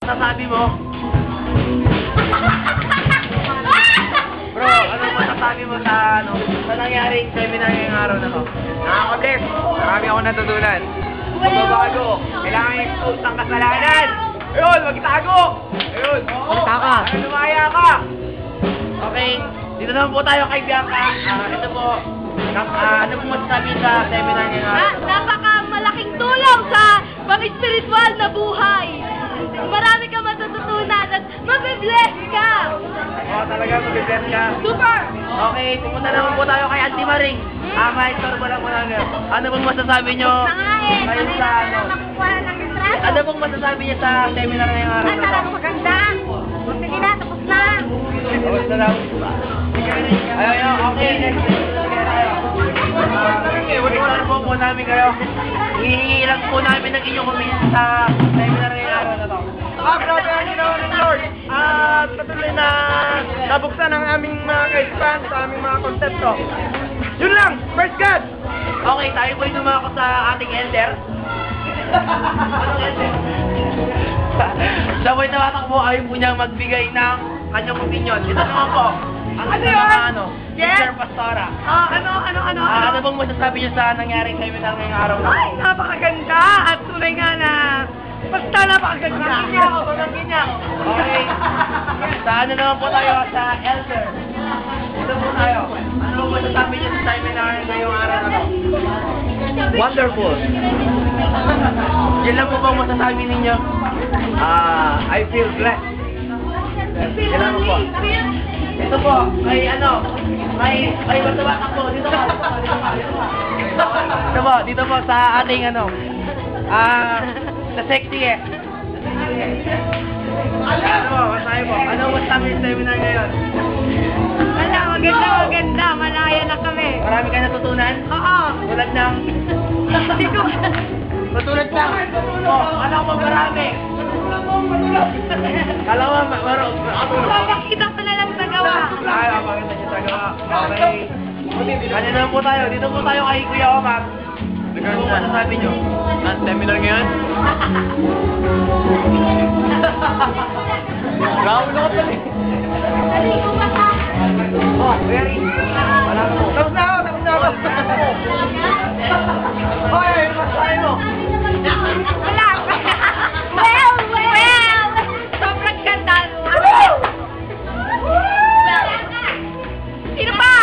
Sasabi mo? Bro, ano masasabi mo sa nangyaring seminar ngayong araw na to? Nakaka-bless. Marami ako natutunan. Magbabago. Kailangan i-expose ang kasalanan. Ayun, magtago. Ayun. Magtaka. Ayun, lumaya ka. Okay, dito naman po tayo kay Bianca. Ito po, ano po masasabi sa seminar ngayong araw na to? Napaka-malaking tulong sa pang-spiritual na buhay. Marami ka matututunan at mabibless ka. Talaga, mabibless ka. Super! Okay, pumunta naman po tayo kay Auntie Maring. Maestor mo lang po lang. Ano pong masasabi nyo ngayon sa ano pong masasabi niya sa seminar ngayong araw na to? Talagang maganda. Sige na, tapos na. Tapos na lang. Ayun, okay. Wala po po namin kayo. Hihingi lang po namin ng inyong opinion sa seminar ngayong araw na to. Grabe ang ginawa ng Lord. At patuloy na nabuksan ang aming mga kaisipan sa aming mga konsepto. Yun lang! First God! Okay, tayo po yung dumako sa ating elder. Anong elder? Siya po yung tawatakbo, ayaw po niyang magbigay ng kanyang opinion. Ito naman po, ang Ano isa yun? na Yes? Sister Pastora. Ano? Ano bang masasabi niyo sa nangyaring seminar ngayong araw na? Ay, napakaganda at tunay nga na basta napakaganda. Pamangkin niya. Okay. Sa ano naman po tayo sa elder. Ito po tayo. Ano bang masasabi niyo sa seminar ngayong araw na to? Wonderful! Yan lang po bang masasabi ninyo? I feel blessed. Kailangan po. Ito po, may batabatak po. Dito po. Dito po sa ating sa sexy eh. Ano po, masahe po. Ano masasabi sa seminar ngayon? Wala, maganda. Malaya na kami. Marami ka natutunan? Oo. Tulad ng... Matulad ng... Oh, ano ko marami? Kala mo, Papakita ko na lang sa gawa. Ay, mapakita niyo sa gawa. Okay. Ano na po tayo? Dito po tayo kay Kuya Omar. Ano po masasabi niyo? Ang seminar ngayon? Grabe na ko pala eh. Oh, very. Wala po. Tapos na ako. Hoy, masasabi mo. Wala. Well. Sobrang ganda. Sino pa?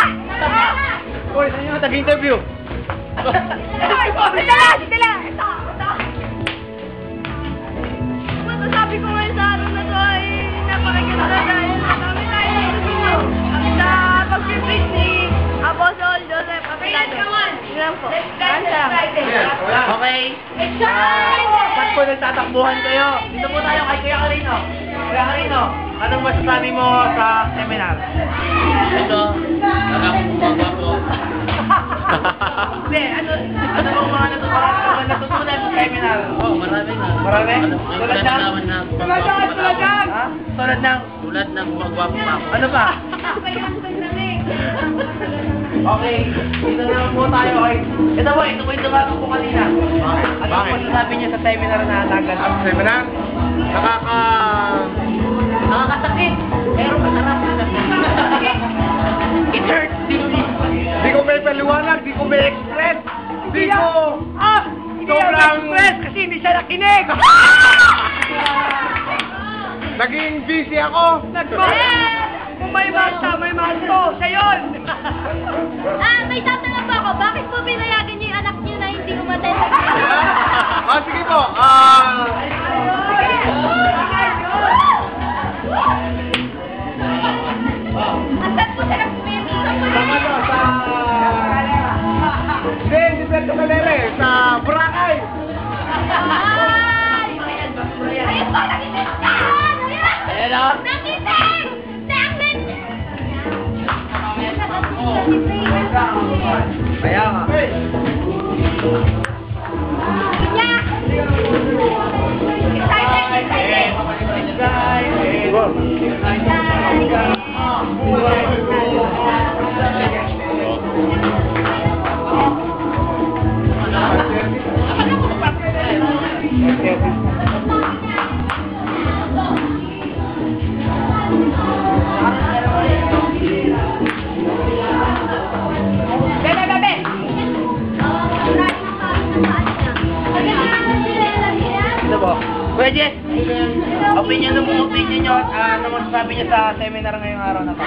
Hoy, saan yung nag-interview? Dala. Ito. Masasabi ko ngayon sa araw na to ay napakaganda dahil marami tayo natutunan sa pag-preach ni Apostol Joseph Apilado. Yun lang po. Okay. Ba't po nagtatakbuhan kayo? Dito po tayo kay Kuya Carino. Kuya Carino, anong masasabi mo sa seminar? Ito, parang bumaba po. Hindi, ano bang mga natutunan sa seminar? Oh, marami na. Marami? Tulad ng Ha? Tulad ng... tulad ng gumagwapo pa ako. Ano ba? Okay, dito naman po tayo kay... Ito po yung tumatak po kanina. Ano Bakit? po masasabi niyo sa seminar na natanggap? Ang seminar, Nakakasakit, pero masarap. It hurts deeply. di ko may paliwanag, di ko may express. Di ko... Sobrang stress kasi hindi siya nakinig. Naging busy ako. Kung may masto. Siya yun. May tatanong pa ako. Bakit po pinayagan niyo yung anak niyo na hindi umaten? Sige po. Asan po siya nag-swim? Hindi Pedro Calere, sa Boracay. Ayun po, nakinig ka! Ayan o. Nakinig! Kaya nga. ano masasabi niyo sa seminar ngayong araw na to?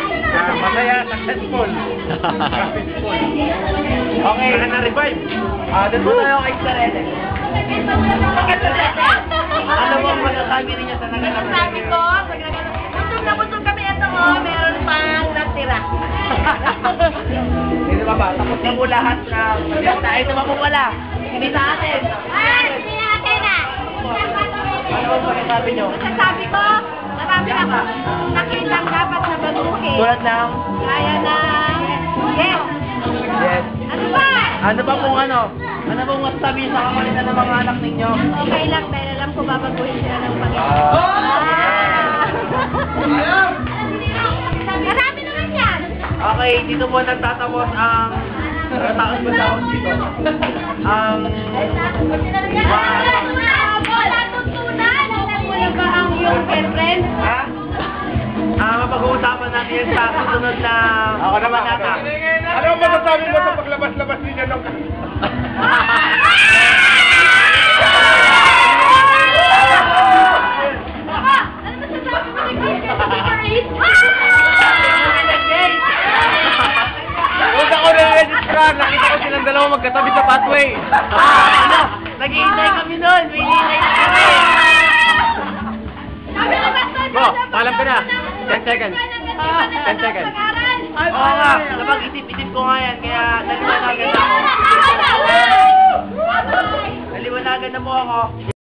Masaya, successful. Successful. Okay, Na-revive. doon po tayo kay Sir Eden. Ano po ang masasabi ninyo sa naganap na Sabi ko, pag busog na busog kami ito mo, meron pang natira. Hindi ba ba? Tapos na po lahat na tayo naman po wala. Hindi sa atin. Ay, hindi natin na. Ano po masasabi niyo? Sabi ko, marami ako nakitang dapat na baguhin. Tulad ng... Gaya ng... Yes. Yes. Ano ba? Ano ba pong ano? Ano pong masasabi niyo sa kamalitan ng mga anak ninyo? Okay lang, dahil alam ko babaguhin sila ng Panginoon. Marami naman yan. Okay, dito po nagtatapos ang... Taon ba tawag dito? Wala tutunan. Alam mo na ba ang iyong girlfriend? Ha? Mapag-uusapan natin yan sa susunod na... Ako naman. kabanata. Ano ang masasabi mo sa paglabas-labas ninyo ng... Ano ba sasabi mo nag-gate? Huwag ako na-register. Nakita ko silang dalawa magkatabi sa pathway. Ano? Nag-iintay kami nun. May hinihintay na kami. Bo, paalam ka na. 10 seconds. 10 seconds. Oo nga, napag-isip-isip ko nga yan, kaya naliwanagan na ako. Naliwanagan na po ako.